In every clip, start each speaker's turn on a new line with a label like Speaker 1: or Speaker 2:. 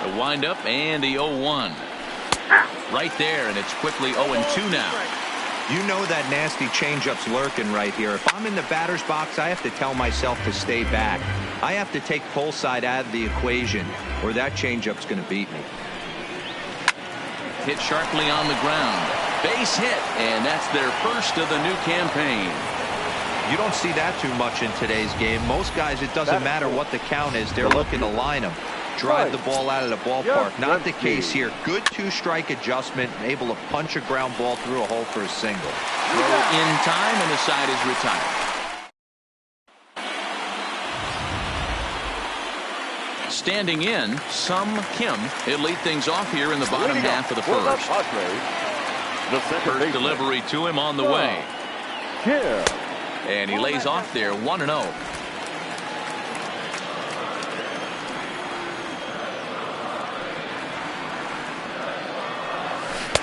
Speaker 1: The windup and the 0-1. Right there, and it's quickly 0-2 now.
Speaker 2: You know that nasty changeup's lurking right here. If I'm in the batter's box, I have to tell myself to stay back. I have to take pull side out of the equation, or that changeup's going to beat me.
Speaker 1: Hit sharply on the ground. Base hit, and that's their first of the new campaign.
Speaker 2: You don't see that too much in today's game. Most guys, it doesn't matter what the count is. They're looking to line them. Drive the ball out of the ballpark. Not the case here. Good two-strike adjustment, able to punch a ground ball through a hole for a single.
Speaker 1: Throw in time, and the side is retired. Standing in, Sum Kim. He'll lead things off here in the bottom half of the first. First delivery to him on the way. And he lays off there 1-0.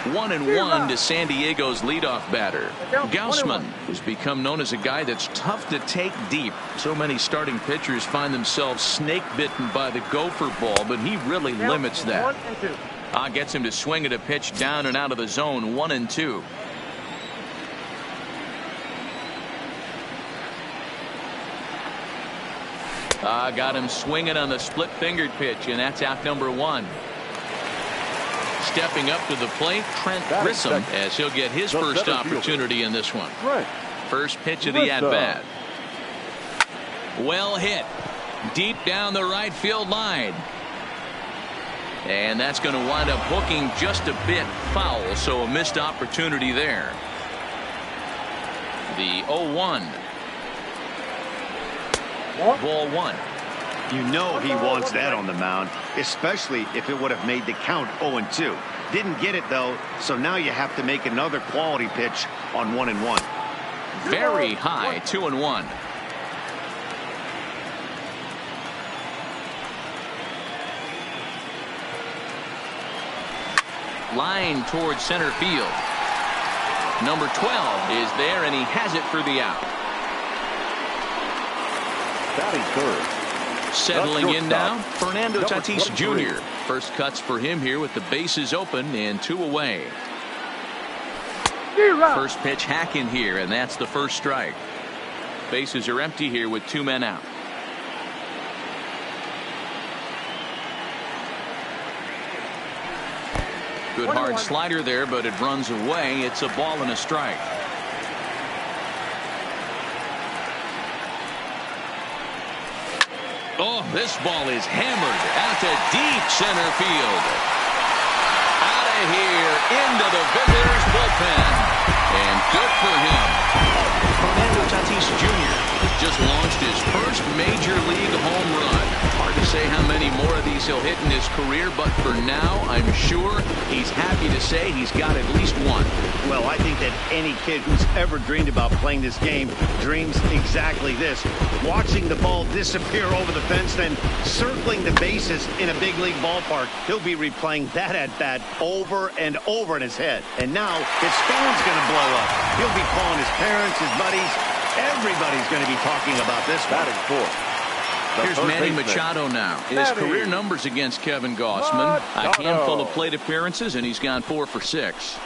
Speaker 1: 1-1 to San Diego's leadoff batter. Gaussman has become known as a guy that's tough to take deep. So many starting pitchers find themselves snake bitten by the gopher ball, but he really limits that. Gets him to swing at a pitch down and out of the zone. 1-2. Got him swinging on the split-fingered pitch, and that's out number 1. Stepping up to the plate, Trent Grissom, as he'll get his first opportunity in this one. First pitch of the at-bat. Well hit. Deep down the right field line. And that's going to wind up hooking just a bit foul, so a missed opportunity there. The 0-1. Ball 1.
Speaker 3: You know he wants that on the mound, especially if it would have made the count 0-2. Didn't get it, though, so now you have to make another quality pitch on 1-1.
Speaker 1: Very high, 2-1. Line towards center field. Number 12 is there, and he has it for the out.
Speaker 4: Batting third.
Speaker 1: Settling in now, Fernando Tatis Jr. First cuts for him here with the bases open and 2 away. First pitch hack in here, and that's the first strike. Bases are empty here with 2 men out. Good hard slider there, but it runs away. It's a ball and a strike. Oh, this ball is hammered out to deep center field. Out of here into the visitors' bullpen. And good for him. Fernando Tatis Jr. just launched his first major league home run. Hard to say how many more of these he'll hit in his career, but for now, I'm sure he's happy to say he's got at least one.
Speaker 3: Well, I think that any kid who's ever dreamed about playing this game dreams exactly this. Watching the ball disappear over the fence, then circling the bases in a big league ballpark. He'll be replaying that at-bat over and over in his head. And now his phone's going to blow up. He'll be calling his parents, his buddies. Everybody's going to be talking about this batting fourth.
Speaker 1: Here's Manny Machado now. His career numbers against Kevin Gaussman. A handful of plate appearances, and he's gone 4 for 6.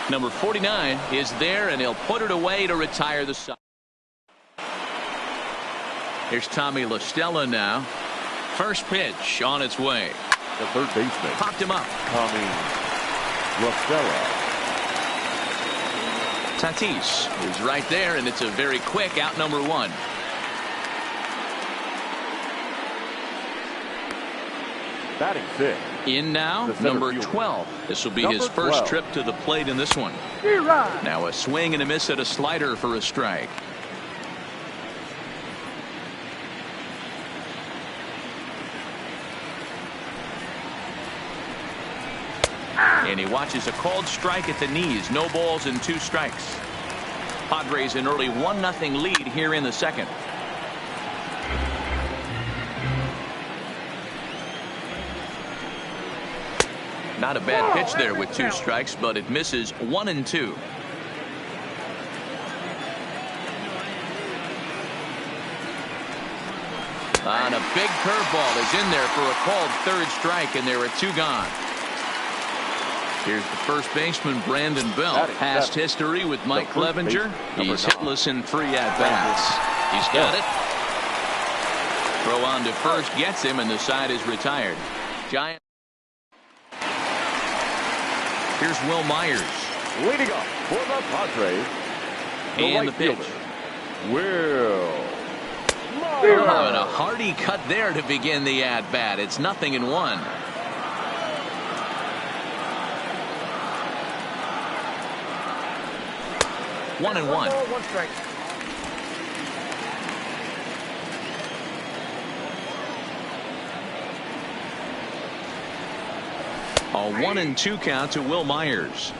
Speaker 1: Number 49 is there, and he'll put it away to retire the side. Here's Tommy La Stella now. First pitch on its way.
Speaker 4: The third baseman.
Speaker 1: Popped him up.
Speaker 4: Tommy La Stella.
Speaker 1: Tatis is right there, and it's a very quick out number 1.
Speaker 4: Batting fifth.
Speaker 1: In now, number 12. This will be his first trip to the plate in this one. Now a swing and a miss at a slider for a strike. And he watches a called strike at the knees. No balls and 2 strikes. Padres an early 1-0 lead here in the second. Not a bad pitch there with 2 strikes, but it misses 1-2. And a big curveball is in there for a called third strike, and there are two gone. Here's the first baseman, Brandon Belt. Past history with Mike Clevenger. He's hitless in 3 at-bats. He's got it. Throw on to first gets him, and the side is retired. Giant. Here's Will Myers.
Speaker 4: Leading up for the Padres.
Speaker 1: And the pitch.
Speaker 4: Will
Speaker 1: Oh, and a hearty cut there to begin the at-bat. It's 0-1. One and one.
Speaker 4: One strike.
Speaker 1: A 1-2 count to Will Myers.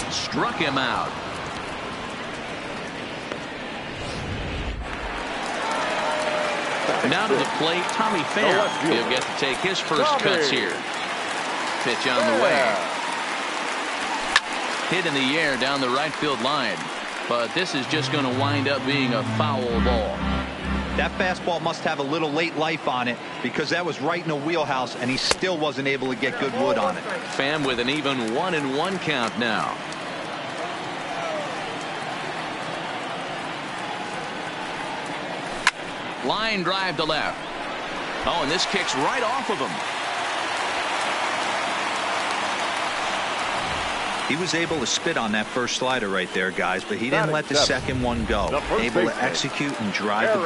Speaker 1: Struck him out. Now to the plate, Tommy Pham. He'll get to take his first cuts here. Pitch on the way. Hit in the air down the right field line. But this is just going to wind up being a foul ball.
Speaker 2: That fastball must have a little late life on it, because that was right in the wheelhouse, and he still wasn't able to get good wood on it.
Speaker 1: Pham with an even 1-1 count now. Line drive to left. Oh, and this kicks right off of him.
Speaker 2: He was able to spit on that first slider right there, guys, but he didn't let the second one go. Able to execute and drive the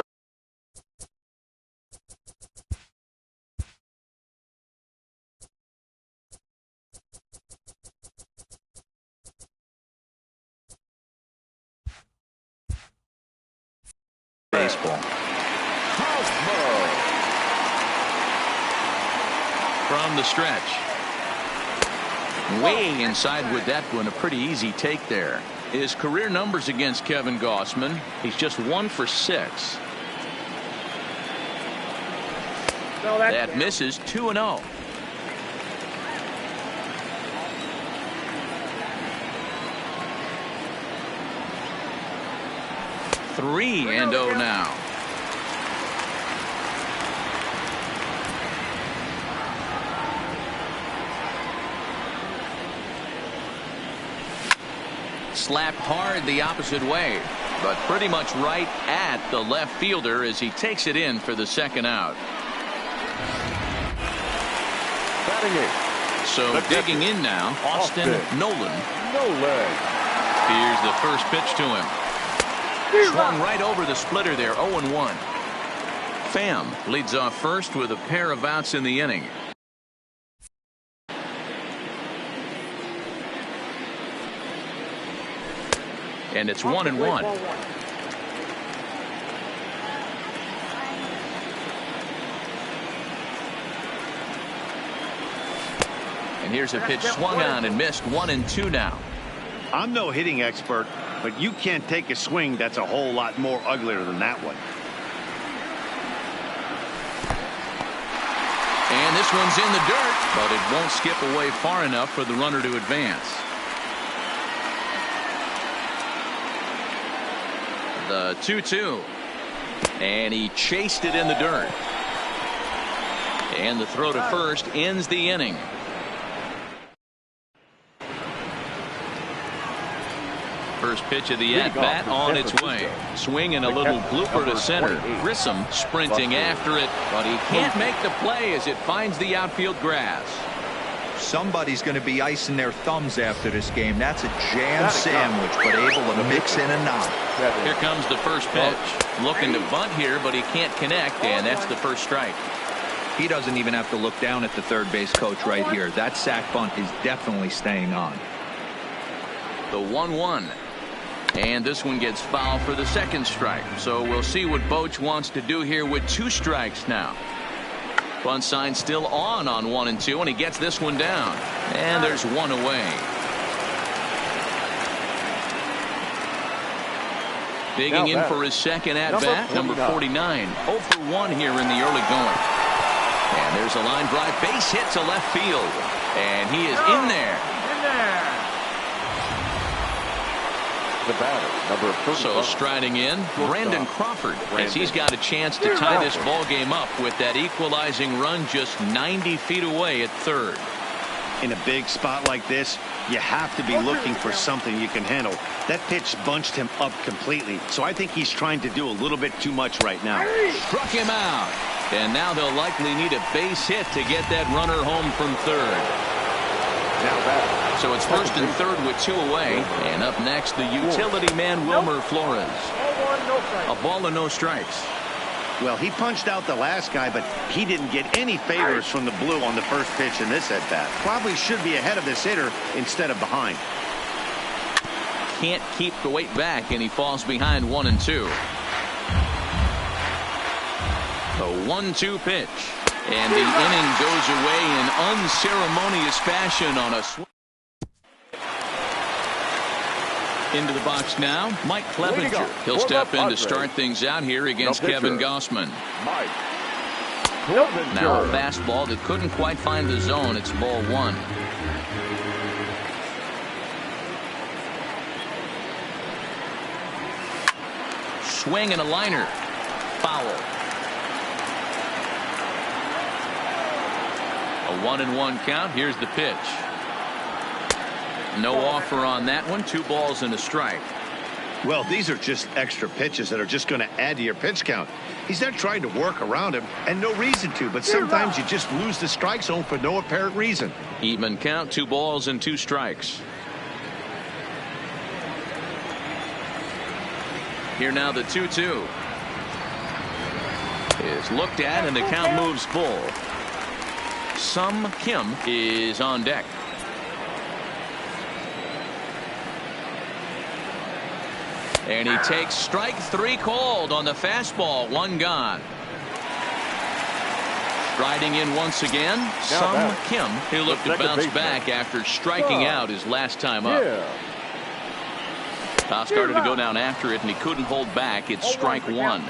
Speaker 2: baseball.
Speaker 1: From the stretch. Way inside with that one. A pretty easy take there. His career numbers against Kevin Gausman. He's just 1 for 6. That misses. 2-0. Three and 0 now. Slapped hard the opposite way, but pretty much right at the left fielder as he takes it in for the second out. So digging in now, Austin Nolan. Here's the first pitch to him. Swung right over the splitter there. 0-1. Pham leads off first with a pair of outs in the inning. And it's 1-1. And here's a pitch swung on and missed. 1-2 now.
Speaker 3: I'm no hitting expert, but you can't take a swing that's a whole lot more uglier than that one.
Speaker 1: And this one's in the dirt, but it won't skip away far enough for the runner to advance. The 2-2. And he chased it in the dirt. And the throw to first ends the inning. First pitch of the at-bat on its way. Swinging a little blooper to center. Grissom sprinting after it, but he can't make the play as it finds the outfield grass.
Speaker 2: Somebody's going to be icing their thumbs after this game. That's a jam sandwich, but able to mix in and out.
Speaker 1: Here comes the first pitch. Looking to bunt here, but he can't connect, and that's the first strike.
Speaker 2: He doesn't even have to look down at the third base coach right here. That sac bunt is definitely staying on.
Speaker 1: The 1-1. And this one gets fouled for the second strike. So we'll see what Boch wants to do here with 2 strikes now. Bunt sign still on 1-2, and he gets this one down. And there's one away. Digging in for his second at-bat, number 49. 0 for 1 here in the early going. And there's a line drive. Base hit to left field. And he is in there.
Speaker 4: The batter, number 35.
Speaker 1: So striding in, Brandon Crawford, as he's got a chance to tie this ball game up with that equalizing run just 90 feet away at third.
Speaker 3: In a big spot like this, you have to be looking for something you can handle. That pitch bunched him up completely, so I think he's trying to do a little bit too much right now.
Speaker 1: Struck him out. And now they'll likely need a base hit to get that runner home from third. So it's first and third with 2 away. And up next, the utility man, Wilmer Flores. A ball and no strikes.
Speaker 3: Well, he punched out the last guy, but he didn't get any favors from the blue on the first pitch in this at-bat. Probably should be ahead of this hitter instead of behind.
Speaker 1: Can't keep the weight back, and he falls behind 1-2. A 1-2 pitch. And the inning goes away in unceremonious fashion on a swing. Into the box now, Mike Clevenger. He'll step in to start things out here against Kevin Gossman. Now a fastball that couldn't quite find the zone. It's ball 1. Swing and a liner. Foul. A 1-1 count. Here's the pitch. No offer on that one. 2 balls and a strike.
Speaker 3: Well, these are just extra pitches that are just going to add to your pitch count. He's not trying to work around him, and no reason to, but sometimes you just lose the strike zone for no apparent reason.
Speaker 1: Even count. 2 balls and 2 strikes. Here now the 2-2 is looked at, and the count moves full. Sum Kim is on deck. And he takes strike 3 called on the fastball. 1 gone. Striding in once again, Sum Kim, who looked to bounce back after striking out his last time up. Started to go down after it, and he couldn't hold back. It's strike 1.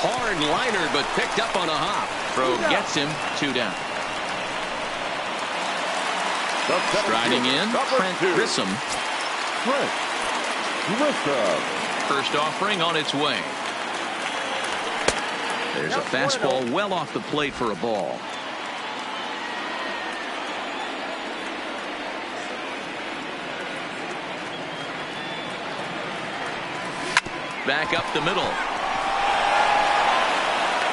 Speaker 1: Hard liner, but picked up on a hop. Throw gets him. 2 down. Striding in, Trent Grissom. First offering on its way. There's a fastball well off the plate for a ball. Back up the middle.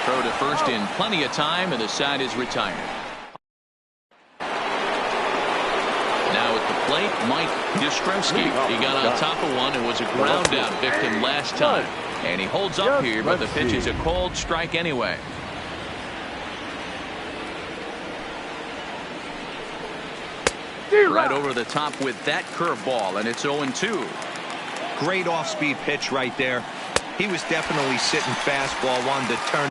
Speaker 1: Throw to first in plenty of time, and the side is retired. Now at the plate, Mike Yastrzemski. He got on top of one and was a ground out victim last time. And he holds up here, but the pitch is a called strike anyway. Right over the top with that curveball, and it's 0-2.
Speaker 2: Great off-speed pitch right there. He was definitely sitting fastball, wanted to turn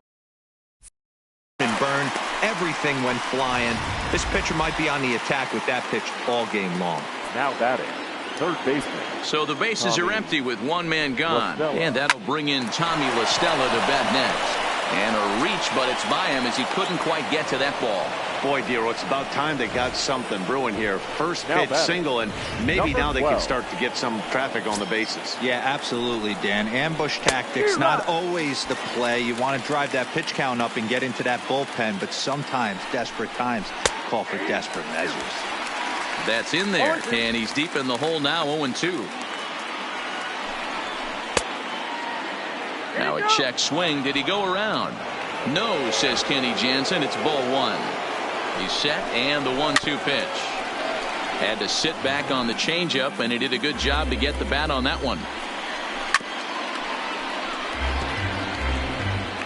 Speaker 2: and burn. Everything went flying. This pitcher might be on the attack with that pitch all game long.
Speaker 4: Now batting, third baseman.
Speaker 1: So the bases are empty with 1 man gone. And that'll bring in Tommy La Stella to bat next. And a reach, but it's by him as he couldn't quite get to that ball.
Speaker 3: Boy, Dero, it's about time they got something brewing here. First pitch single, and maybe now they can start to get some traffic on the bases.
Speaker 2: Yeah, absolutely, Dan. Ambush tactics, not always the play. You want to drive that pitch count up and get into that bullpen, but sometimes desperate times call for desperate measures.
Speaker 1: That's in there, and he's deep in the hole now, 0-2. Now a check swing. Did he go around? No, says Kenny Jansen. It's ball 1. He's set, and the 1-2 pitch. Had to sit back on the changeup, and he did a good job to get the bat on that one.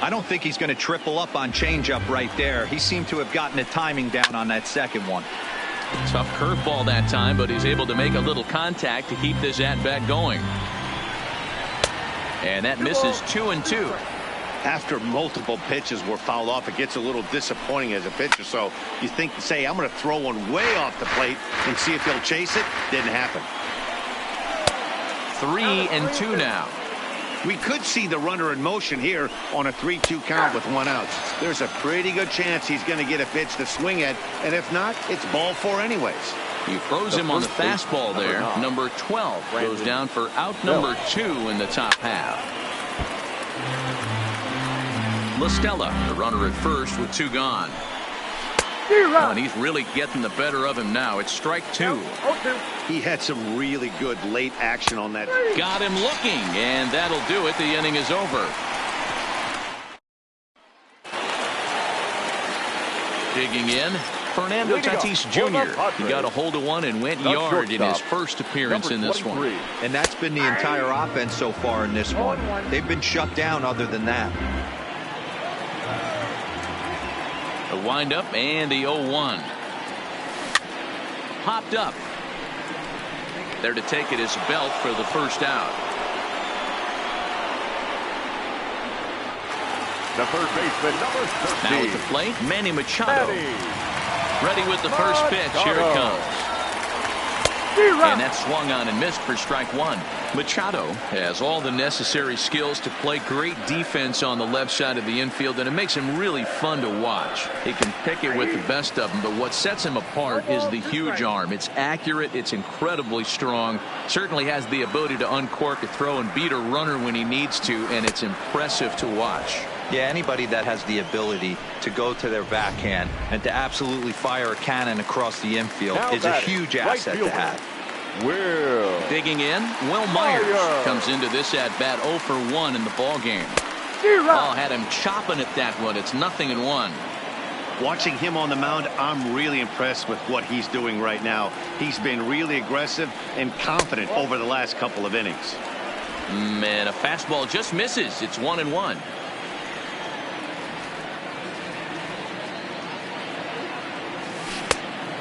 Speaker 2: I don't think he's going to triple up on changeup right there. He seemed to have gotten the timing down on that second one.
Speaker 1: Tough curveball that time, but he's able to make a little contact to keep this at-bat going. And that misses 2-2.
Speaker 3: After multiple pitches were fouled off, it gets a little disappointing as a pitcher. So you think, say, I'm going to throw one way off the plate and see if he'll chase it. Didn't happen.
Speaker 1: 3-2 now.
Speaker 3: We could see the runner in motion here on a 3-2 count with 1 out. There's a pretty good chance he's going to get a pitch to swing at, and if not, it's ball 4 anyways.
Speaker 1: He throws him on the fastball there. Number 12 goes down for out number 2 in the top half. LaStella, the runner at first with 2 gone. And he's really getting the better of him now. It's strike 2.
Speaker 3: He had some really good late action on that.
Speaker 1: Got him looking, and that'll do it. The inning is over. Digging in, Fernando Tatis Jr. He got a hold of one and went yard in his first appearance in this one.
Speaker 2: And that's been the entire offense so far in this one. They've been shut down other than that.
Speaker 1: The windup and the 0-1. Popped up. There to take it is Belt for the first out.
Speaker 4: The third baseman, number 13.
Speaker 1: Now at the plate, Manny Machado. Ready with the first pitch. Here it comes. And that swung on and missed for strike 1. Machado has all the necessary skills to play great defense on the left side of the infield, and it makes him really fun to watch. He can pick it with the best of them, but what sets him apart is the huge arm. It's accurate, it's incredibly strong, certainly has the ability to uncork a throw and beat a runner when he needs to, and it's impressive to watch.
Speaker 2: Yeah, anybody that has the ability to go to their backhand and to absolutely fire a cannon across the infield is a huge asset to have.
Speaker 1: Digging in, Will Myers comes into this at bat 0 for 1 in the ball game. Oh, had him chopping at that one. It's 0-1.
Speaker 3: Watching him on the mound, I'm really impressed with what he's doing right now. He's been really aggressive and confident over the last couple of innings.
Speaker 1: Man, a fastball just misses. It's 1-1.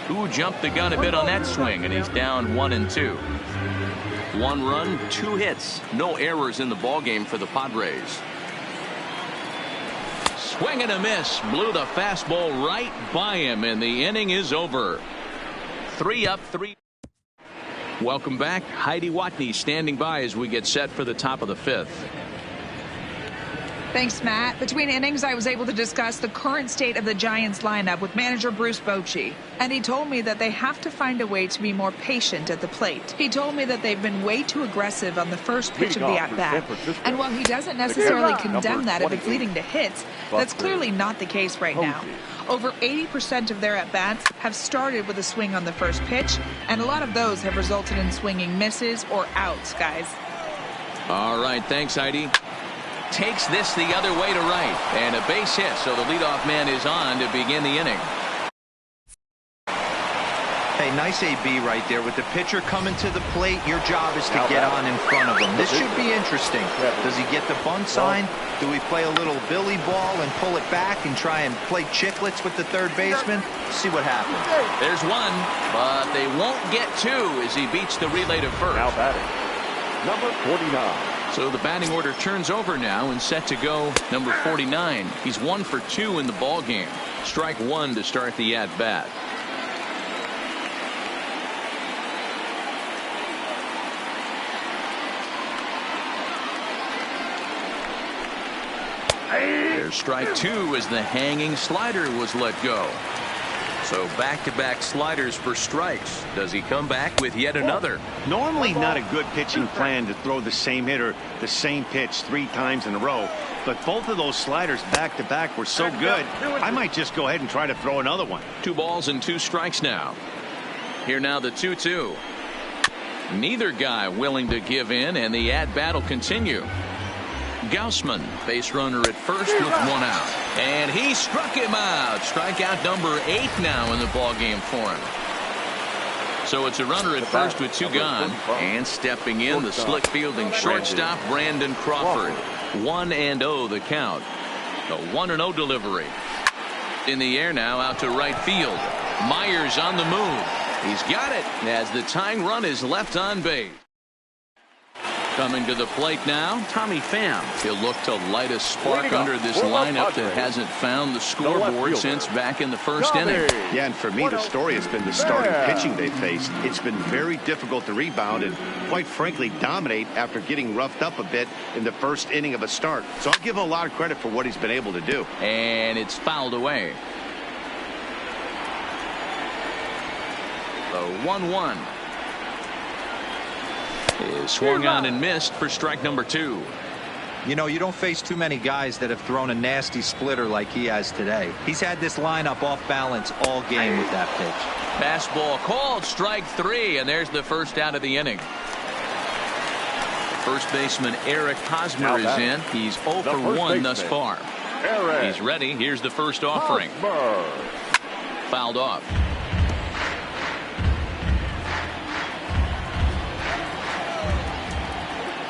Speaker 1: Who jumped the gun a bit on that swing, and he's down 1-2. 1 run, 2 hits, no errors in the ball game for the Padres. Swing and a miss, blew the fastball right by him, and the inning is over. 3 up, 3. Welcome back. Heidi Watney standing by as we get set for the top of the 5th.
Speaker 5: Thanks, Matt. Between innings, I was able to discuss the current state of the Giants lineup with manager Bruce Bochy. And he told me that they have to find a way to be more patient at the plate. He told me that they've been way too aggressive on the first pitch of the at-bat. And while he doesn't necessarily condemn that if it's leading to hits, that's clearly not the case right now. Over 80% of their at-bats have started with a swing on the first pitch, and a lot of those have resulted in swinging misses or outs, guys.
Speaker 1: All right, thanks, Heidi. Takes this the other way to right, and a base hit, so the leadoff man is on to begin the inning.
Speaker 2: Hey, nice AB right there. With the pitcher coming to the plate, your job is to get on in front of him. This should be interesting. Does he get the bunt sign? Do we play a little billy ball and pull it back and try and play chicklets with the third baseman? See what happens.
Speaker 1: There's 1, but they won't get 2 as he beats the relay to first.
Speaker 4: Now batting, number 49.
Speaker 1: So the batting order turns over now and set to go number 49. He's 1 for 2 in the ball game. Strike 1 to start the at-bat. There's strike 2 as the hanging slider was let go. So back-to-back sliders for strikes. Does he come back with yet another?
Speaker 3: Normally not a good pitching plan to throw the same hitter the same pitch 3 times in a row, but both of those sliders back-to-back were so good, I might just go ahead and try to throw another one.
Speaker 1: 2 balls and 2 strikes now. Here now the 2-2. Neither guy willing to give in, and the at-bat will continue. Gausman, base runner at first with 1 out. And he struck him out. Strikeout number 8 now in the ball game for him. So it's a runner at first with 2 gone. And stepping in, the slick fielding shortstop, Brandon Crawford. 1-0 the count. A 1-0 delivery. In the air now out to right field. Myers on the move. He's got it as the tying run is left on base. Coming to the plate now, Tommy Pham. He'll look to light a spark under this lineup that hasn't found the scoreboard since back in the first inning.
Speaker 3: Yeah, and for me, the story has been the starting pitching they faced. It's been very difficult to rebound and, quite frankly, dominate after getting roughed up a bit in the first inning of a start. So I'll give him a lot of credit for what he's been able to do.
Speaker 1: And it's fouled away. The 1-1 is swung on and missed for strike number 2.
Speaker 2: You know, you don't face too many guys that have thrown a nasty splitter like he has today. He's had this lineup off balance all game with that pitch.
Speaker 1: Fastball called, strike 3, and there's the first out of the inning. First baseman Eric Hosmer is in. He's 0 for 1 thus far. He's ready. Here's the first offering. Fouled off.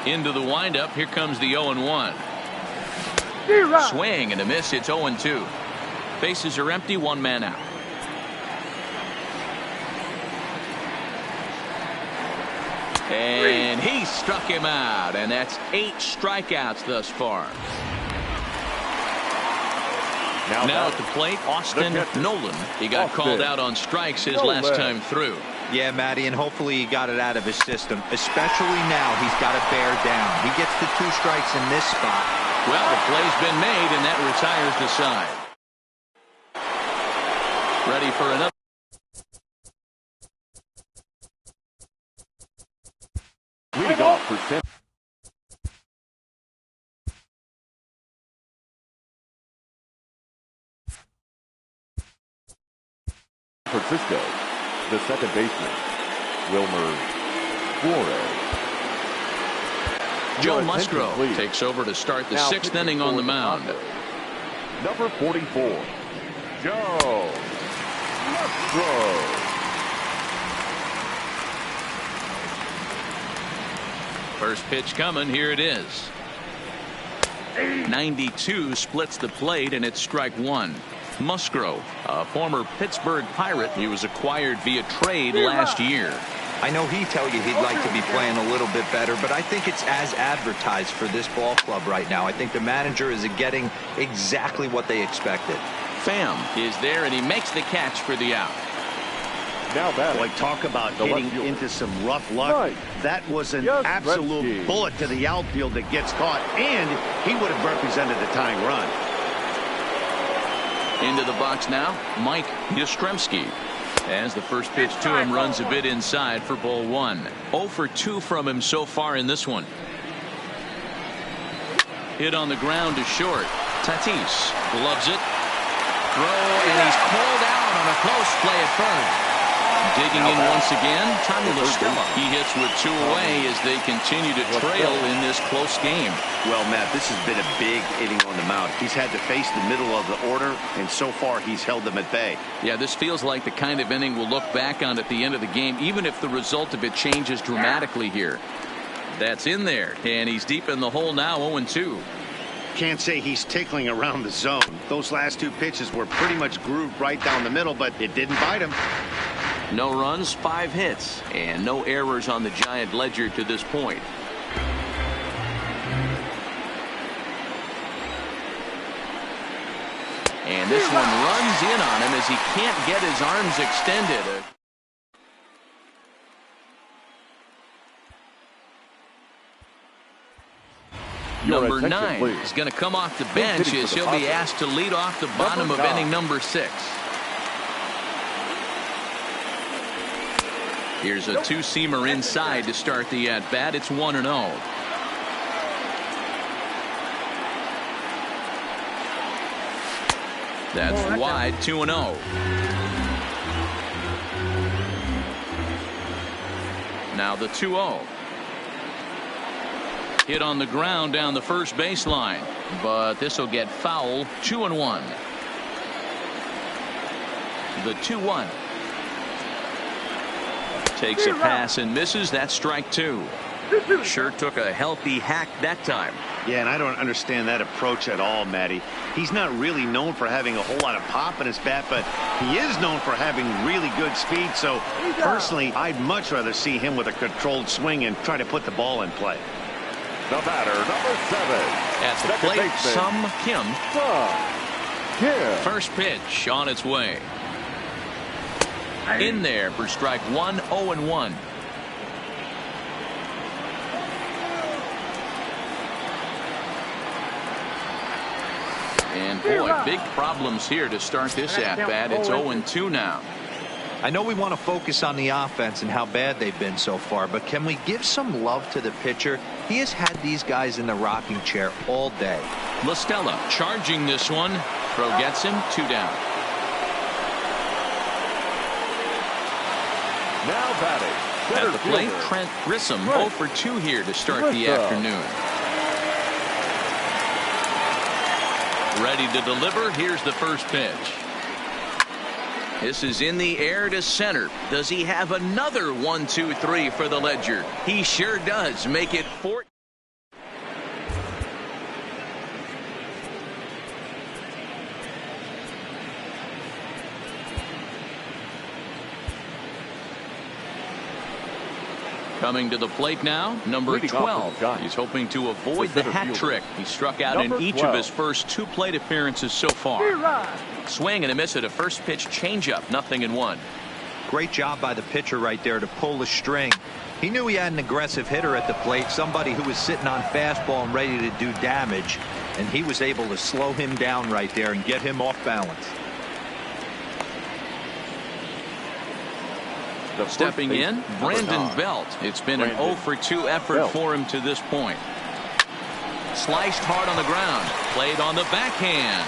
Speaker 1: Into the windup. Here comes the 0-1. Swing and a miss. It's 0-2. Bases are empty. One man out. And he struck him out. And that's 8 strikeouts thus far. Now at the plate, Austin Nolan. He got called out on strikes his last time through.
Speaker 2: Yeah, Matty, and hopefully he got it out of his system. Especially now, he's got to bear down. He gets the 2 strikes in this spot.
Speaker 1: Well, the play's been made, and that retires the side. Ready for another.
Speaker 4: Leading off for San Francisco, the second baseman, Wilmer Flores.
Speaker 1: Joe Musgrove takes over to start the 6th inning on the mound.
Speaker 4: Number 44, Joe Musgrove.
Speaker 1: First pitch coming. Here it is. 92 splits the plate, and it's strike 1. Musgrove, a former Pittsburgh Pirate. He was acquired via trade last year.
Speaker 2: I know he'd tell you he'd like to be playing a little bit better, but I think it's as advertised for this ball club right now. I think the manager is getting exactly what they expected.
Speaker 1: Pham is there, and he makes the catch for the out.
Speaker 3: Now boy, talk about getting into some rough luck. That was an absolute bullet to the outfield that gets caught, and he would have represented the tying run.
Speaker 1: Into the box now, Mike Yastrzemski. As the first pitch to him runs a bit inside for ball 1. 0 for 2 from him so far in this one. Hit on the ground to short. Tatis gloves it. Throw, and he's pulled out on a close play at first. Digging in once again, Tommy LaStella. He hits with 2 away as they continue to trail in this close game.
Speaker 3: Well, Matt, this has been a big inning on the mound. He's had to face the middle of the order, and so far he's held them at bay.
Speaker 1: Yeah, this feels like the kind of inning we'll look back on at the end of the game, even if the result of it changes dramatically here. That's in there, and he's deep in the hole now, 0-2.
Speaker 3: Can't say he's tickling around the zone. Those last 2 pitches were pretty much grooved right down the middle, but it didn't bite him.
Speaker 1: No runs, 5 hits, and no errors on the Giant ledger to this point. And this one runs in on him as he can't get his arms extended. Number 9 is going to come off the bench as he'll be asked to lead off the bottom of inning number 6. Here's a 2-seamer inside to start the at-bat. It's 1-0. That's wide, 2-0. Now the 2-0. Hit on the ground down the first baseline, but this will get foul. 2-1. The 2-1. Takes a pass and misses. That's strike 2. Sure took a healthy hack that time.
Speaker 3: Yeah, and I don't understand that approach at all, Matty. He's not really known for having a whole lot of pop in his bat, but he is known for having really good speed. So personally, I'd much rather see him with a controlled swing and try to put the ball in play.
Speaker 4: The batter, number 7.
Speaker 1: At the
Speaker 4: Second
Speaker 1: plate,
Speaker 4: baseman,
Speaker 1: Sum Kim.
Speaker 4: Kim.
Speaker 1: First pitch on its way. In there for strike 1, 0-1. And boy, big problems here to start this at-bat. It's 0-2 now.
Speaker 2: I know we want to focus on the offense and how bad they've been so far, but can we give some love to the pitcher? He has had these guys in the rocking chair all day.
Speaker 1: La Stella charging this one. Throw gets him, 2 down.
Speaker 4: Now batting,
Speaker 1: At the plate,
Speaker 4: fielder,
Speaker 1: Trent Grissom, 0 for 2 here to start the afternoon. Ready to deliver. Here's the first pitch. This is in the air to center. Does he have another 1-2-3 for the Ledger? He sure does. Make it 4. Coming to the plate now, number
Speaker 4: Leading off
Speaker 1: 12.
Speaker 4: for the Giants.
Speaker 1: He's hoping to avoid the
Speaker 4: center
Speaker 1: hat
Speaker 4: fielder.
Speaker 1: trick. He struck out
Speaker 4: Number
Speaker 1: in each
Speaker 4: 12.
Speaker 1: of his first 2 plate appearances so far. Swing and a miss at a first pitch changeup, 0-1.
Speaker 2: Great job by the pitcher right there to pull the string. He knew he had an aggressive hitter at the plate, somebody who was sitting on fastball and ready to do damage, and he was able to slow him down right there and get him off balance.
Speaker 4: The first
Speaker 1: Stepping in,
Speaker 4: baseman,
Speaker 1: Brandon
Speaker 4: number 9.
Speaker 1: Belt. It's been an
Speaker 4: Brandon
Speaker 1: 0 for 2 effort
Speaker 4: Belt.
Speaker 1: for him to this point. Sliced hard on the ground. Played on the backhand.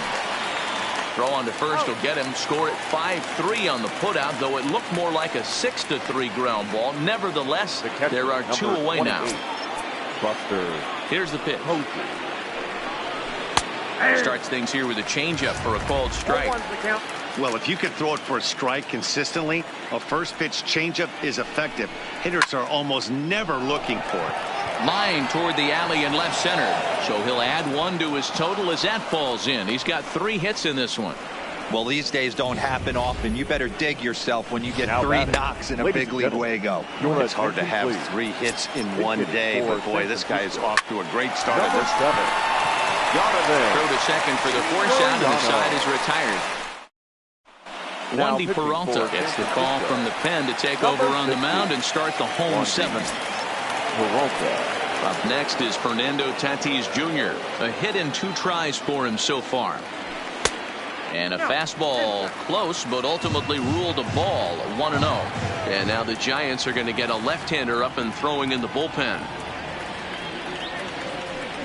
Speaker 1: Throw on to first will get him. Score at 5-3 on the putout, though it looked more like a 6-3 ground ball. Nevertheless,
Speaker 4: The catcher,
Speaker 1: there are 2
Speaker 4: number
Speaker 1: away
Speaker 4: 28,
Speaker 1: now.
Speaker 4: Buster
Speaker 1: Here's the pitch.
Speaker 4: Posey.
Speaker 1: Starts things here with a changeup for a called strike.
Speaker 3: Well, if you can throw it for a strike consistently, a first pitch changeup is effective. Hitters are almost never looking for it.
Speaker 1: Line toward the alley in left center. So he'll add 1 to his total as that falls in. He's got 3 hits in this one.
Speaker 2: Well, these days don't happen often. You better dig yourself when you get
Speaker 4: Now
Speaker 2: 3
Speaker 4: batting,
Speaker 2: knocks in a
Speaker 4: ladies
Speaker 2: big
Speaker 4: and
Speaker 2: league
Speaker 4: gentlemen,
Speaker 2: Wago.
Speaker 4: your
Speaker 6: It's hard to have
Speaker 4: attention, please.
Speaker 6: 3 hits in
Speaker 4: Big
Speaker 6: one
Speaker 4: hit
Speaker 6: day,
Speaker 4: for
Speaker 6: but boy, this guy is off to a great start at
Speaker 4: Number
Speaker 6: this.
Speaker 4: 7. Got it there.
Speaker 1: Throw to second for the force out, and the side is retired.
Speaker 4: Now
Speaker 1: Wandy
Speaker 4: pitching
Speaker 1: Peralta
Speaker 4: for
Speaker 1: gets the
Speaker 4: San
Speaker 1: call
Speaker 4: Francisco.
Speaker 1: from the pen to take
Speaker 4: Number
Speaker 1: over on the
Speaker 4: 15.
Speaker 1: mound and start the home
Speaker 4: Wandy
Speaker 1: 7th.
Speaker 4: Peralta.
Speaker 1: Up next is Fernando Tatis Jr. A hit in 2 tries for him so far. And a fastball close, but ultimately ruled a ball, 1-0. And now the Giants are going to get a left-hander up and throwing in the bullpen.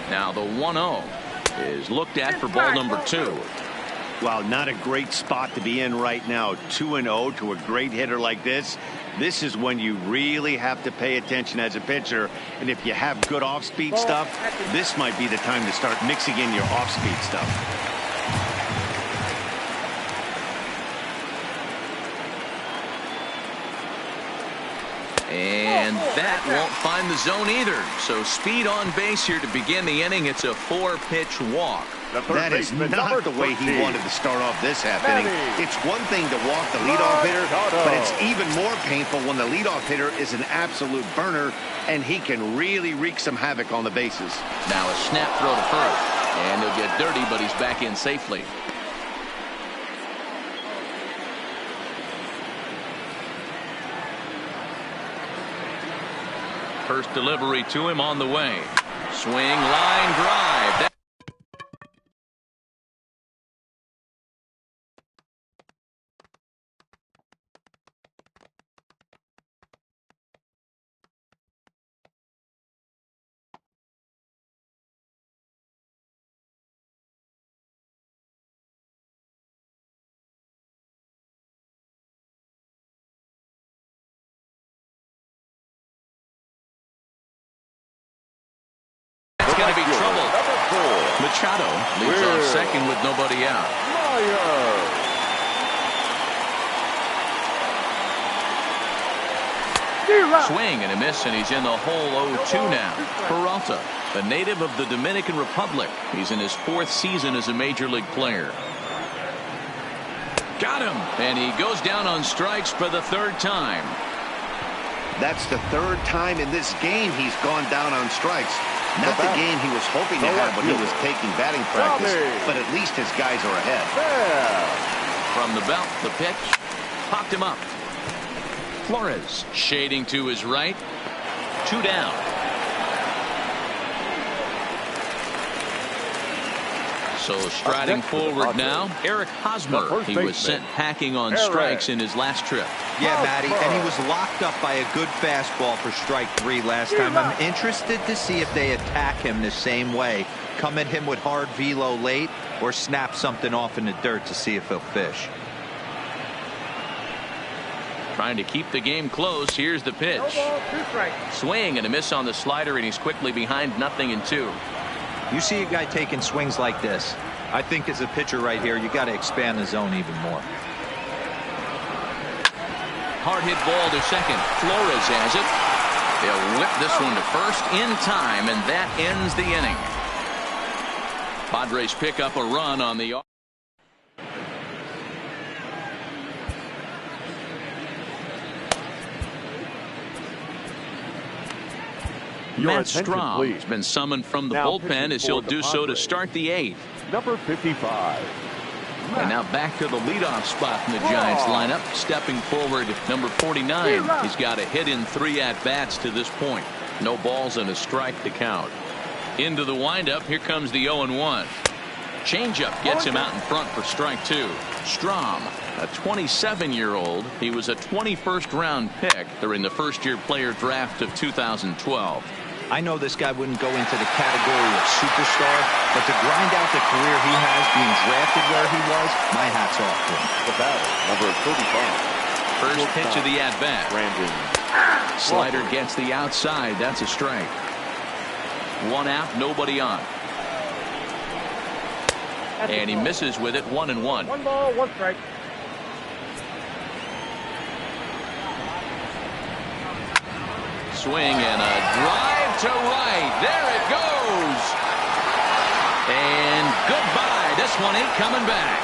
Speaker 1: Now the 1-0 is looked at for ball number 2.
Speaker 3: Wow, not a great spot to be in right now. 2-0 to a great hitter like this. This is when you really have to pay attention as a pitcher. And if you have good off-speed stuff, this might be the time to start mixing in your off-speed stuff.
Speaker 1: And that won't find the zone either. So speed on base here to begin the inning. It's a 4-pitch walk.
Speaker 4: The third
Speaker 3: That is
Speaker 4: baseman,
Speaker 3: not
Speaker 4: number
Speaker 3: the way he
Speaker 4: 13.
Speaker 3: wanted to start off this half inning.
Speaker 4: Manny.
Speaker 3: It's one thing to walk the leadoff hitter,
Speaker 4: Machado.
Speaker 3: but it's even more painful when the leadoff hitter is an absolute burner, and he can really wreak some havoc on the bases.
Speaker 1: Now a snap throw to first. And he'll get dirty, but he's back in safely. First delivery to him on the way. Swing, line drive. It's going to be trouble.
Speaker 4: Number 4.
Speaker 1: Machado leads off second with nobody out.
Speaker 4: Meyer.
Speaker 1: Swing and a miss, and he's in the hole 0-2 now. Peralta, a native of the Dominican Republic. He's in his 4th season as a major league player. Got him, and he goes down on strikes for the 3rd time.
Speaker 3: That's the 3rd time in this game he's gone down on strikes. Not the game he was hoping to have when he was taking batting practice, but at least his guys are ahead.
Speaker 1: From the belt, the pitch. Popped him up. Flores shading to his right. 2 down. So striding forward now, Eric Hosmer. He was sent packing on strikes in his last trip.
Speaker 2: Yeah, Matty, and he was locked up by a good fastball for strike 3 last time. I'm interested to see if they attack him the same way. Come at him with hard velo late or snap something off in the dirt to see if he'll fish.
Speaker 1: Trying to keep the game close. Here's the pitch. Swing and a miss on the slider, and he's quickly behind 0-2.
Speaker 2: You see a guy taking swings like this. I think as a pitcher right here, you got to expand the zone even more.
Speaker 1: Hard hit ball to second. Flores has it. They'll whip this one to first in time, and that ends the inning. Padres pick up a run on the. Matt Strom has been summoned from the bullpen as he'll do so to start the 8th.
Speaker 4: Number 55.
Speaker 1: And now back to the leadoff spot in the Giants lineup. Stepping forward, number 49. He's got a hit in 3 at-bats to this point. No balls and a strike to count. Into the windup. Here comes the 0-1. Changeup gets him out in front for strike 2. Strom, a 27-year-old. He was a 21st round pick during the first-year player draft of 2012.
Speaker 2: I know this guy wouldn't go into the category of superstar, but to grind out the career he has being drafted where he was, my hat's off to him.
Speaker 4: The batter, number 35.
Speaker 1: First pitch of the at-bat. Slider gets the outside. That's a strike. 1 out, nobody on. And he misses with it. 1-1.
Speaker 7: 1 ball, 1 strike.
Speaker 1: Swing and a drive to right. There it goes. And goodbye. This one ain't coming back.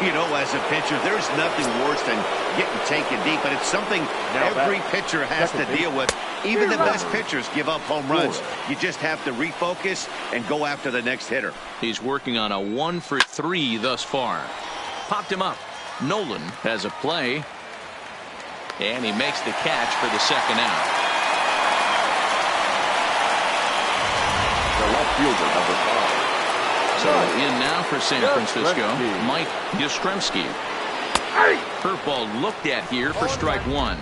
Speaker 3: You know, as a pitcher, there's nothing worse than getting taken deep, but it's something every pitcher has to deal with. Even the best pitchers give up home runs. You just have to refocus and go after the next hitter.
Speaker 1: He's working on a 1 for 3 thus far. Popped him up. Nolan has a play. And he makes the catch for the second out.
Speaker 4: The left fielder, number 5.
Speaker 1: So in now for San Francisco, Mike Yastrzemski. Curveball looked at here for strike 1.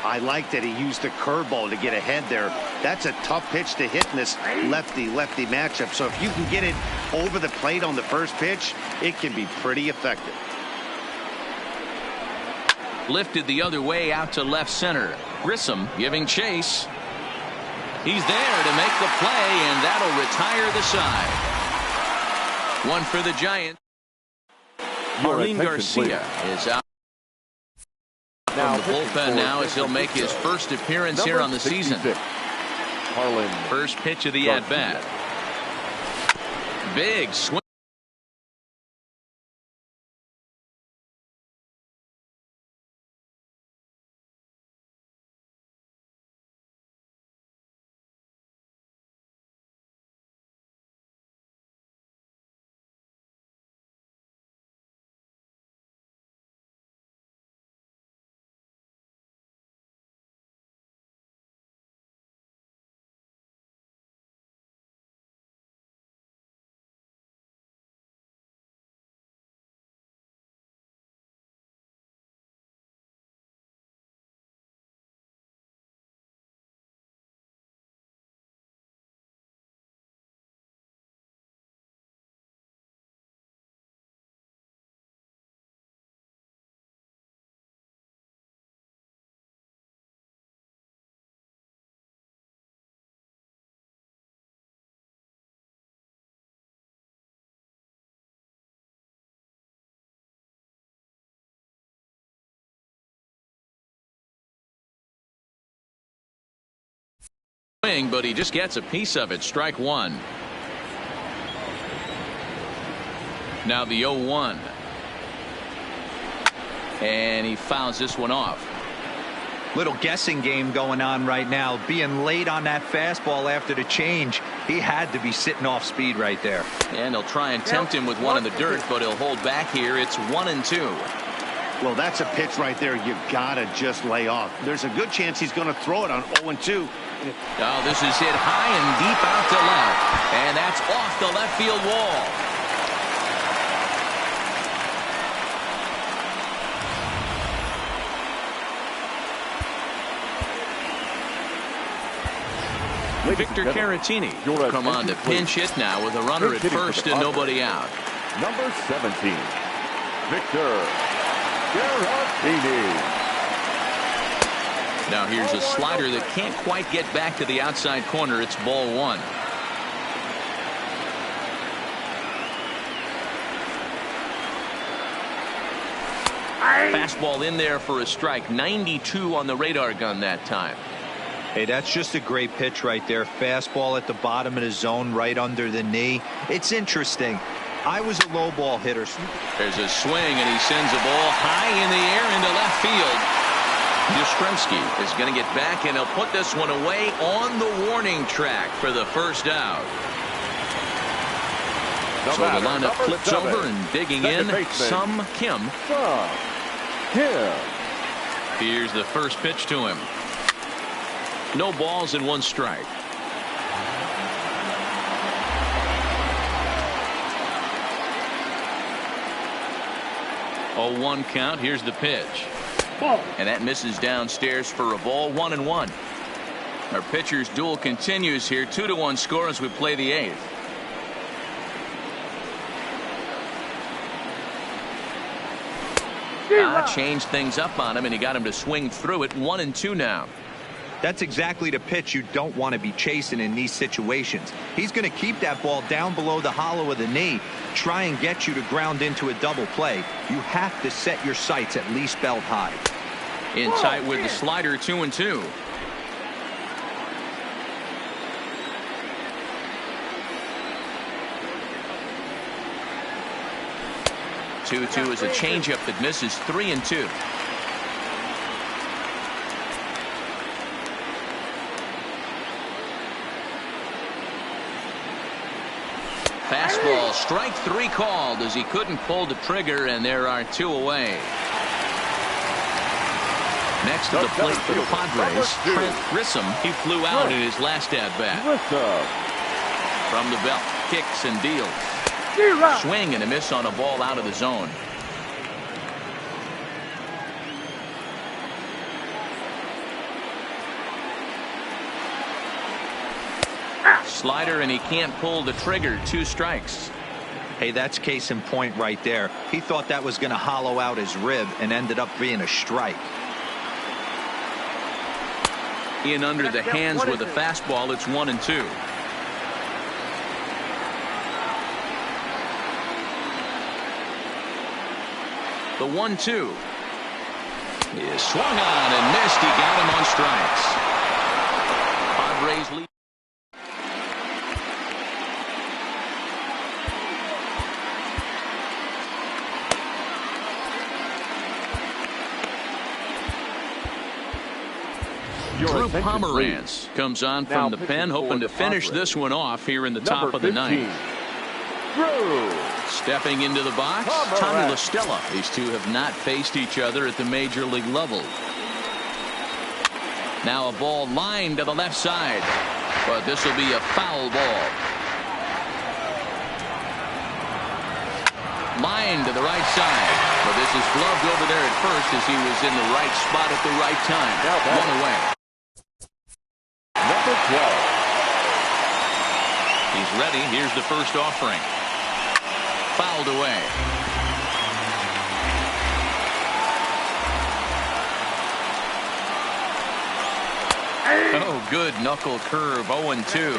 Speaker 3: I like that he used the curveball to get ahead there. That's a tough pitch to hit in this lefty-lefty matchup. So if you can get it over the plate on the first pitch, it can be pretty effective.
Speaker 1: Lifted the other way out to left center. Grissom giving chase. He's there to make the play, and that'll retire the side. 1 for the Giants. Marlene Garcia is out from the bullpen now as he'll make his first appearance here on the season. First pitch of the at-bat. Big swing. But he just gets a piece of it. Strike 1. Now the 0-1. And he fouls this one off.
Speaker 2: Little guessing game going on right now. Being late on that fastball after the change. He had to be sitting off speed right there.
Speaker 1: And they'll try and tempt him with one in the dirt, but he'll hold back here. It's 1-2.
Speaker 3: Well, that's a pitch right there you gotta just lay off. There's a good chance he's going to throw it on 0-2.
Speaker 1: Oh, this is hit high and deep out to left. And that's off the left field wall. Victor Caratini will come on to pinch hit now with a runner at first and nobody out.
Speaker 4: Number 17, Victor Caratini.
Speaker 1: Now here's a slider that can't quite get back to the outside corner. It's ball one. Fastball in there for a strike. 92 on the radar gun that time.
Speaker 2: Hey, that's just a great pitch right there. Fastball at the bottom of the zone, right under the knee. It's interesting. I was a low ball hitter.
Speaker 1: There's a swing, and he sends a ball high in the air into left field. Yastrzemski is going to get back, and he'll put this one away on the warning track for the first out. So the lineup flips over, and digging in, Sum Kim. Here's the first pitch to him. No balls and one strike. 0-1 count. Here's the pitch. And that misses downstairs for a ball. 1-1. Our pitcher's duel continues here. 2-1 score as we play the eighth. Changed things up on him, and he got him to swing through it. 1-2 now.
Speaker 2: That's exactly the pitch you don't want to be chasing in these situations. He's going to keep that ball down below the hollow of the knee, try and get you to ground into a double play. You have to set your sights at least belt high.
Speaker 1: In tight with the slider. 2-2. Two is a changeup that misses. 3-2. Fastball, strike three called as he couldn't pull the trigger, and there are two away. Next to the plate for the Padres, Trent Grissom. He flew out in his last at-bat. From the belt, kicks and deals. Swing and a miss on a ball out of the zone. Slider, and he can't pull the trigger. 2 strikes.
Speaker 2: Hey, that's case in point right there. He thought that was going to hollow out his rib and ended up being a strike.
Speaker 1: In under the hands with a fastball. It's 1-2. The 1-2 is swung on and missed. He got him on strikes. Padres lead. Drew Pomeranz comes on from the pen, hoping to finish this one off here in the top of the ninth. Stepping into the box, Tommy La Stella. These two have not faced each other at the major league level. Now a ball lined to the left side, but this will be a foul ball. Lined to the right side, but this is gloved over there at first as he was in the right spot at the right time. One away.
Speaker 4: Number 12.
Speaker 1: He's ready. Here's the first offering. Fouled away. Oh, good knuckle curve. 0-2.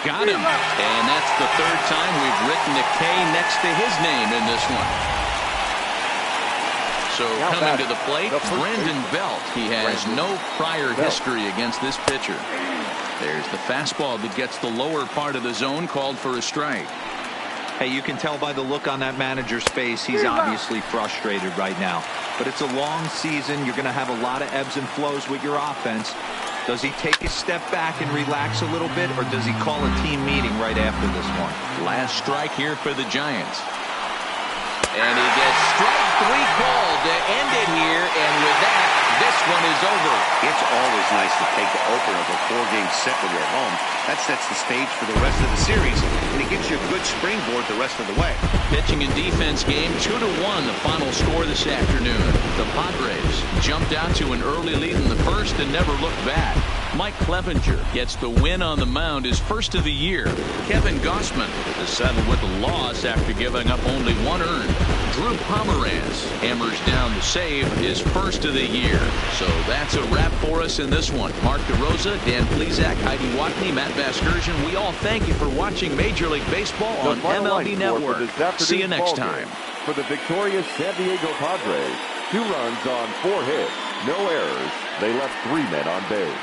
Speaker 1: Got him. And that's the third time we've written a K next to his name in this one. So coming to the plate, Brandon Belt. He has no prior history against this pitcher. There's the fastball that gets the lower part of the zone, called for a strike.
Speaker 2: Hey, you can tell by the look on that manager's face, he's obviously frustrated right now. But it's a long season. You're going to have a lot of ebbs and flows with your offense. Does he take a step back and relax a little bit, or does he call a team meeting right after this one?
Speaker 1: Last strike here for the Giants. And he gets strike 3 called to end it here, and with that, this one is over.
Speaker 3: It's always nice to take the opener of a 4-game set when you're at home. That sets the stage for the rest of the series, and it gives you a good springboard the rest of the way.
Speaker 1: Pitching and defense game, 2-1 the final score this afternoon. The Padres jumped out to an early lead in the first and never looked back. Mike Clevenger gets the win on the mound, his first of the year. Kevin Gossman to settle with a loss after giving up only 1 earned. Drew Pomeranz hammers down the save, his first of the year. So that's a wrap for us in this one. Mark DeRosa, Dan Plesac, Heidi Watney, Matt Vasgersian. We all thank you for watching Major League Baseball on MLB Network. See you next time.
Speaker 4: For the victorious San Diego Padres, 2 runs on 4 hits, no errors. They left 3 men on base.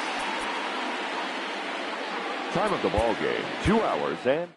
Speaker 4: Time of the ball game, 2 hours and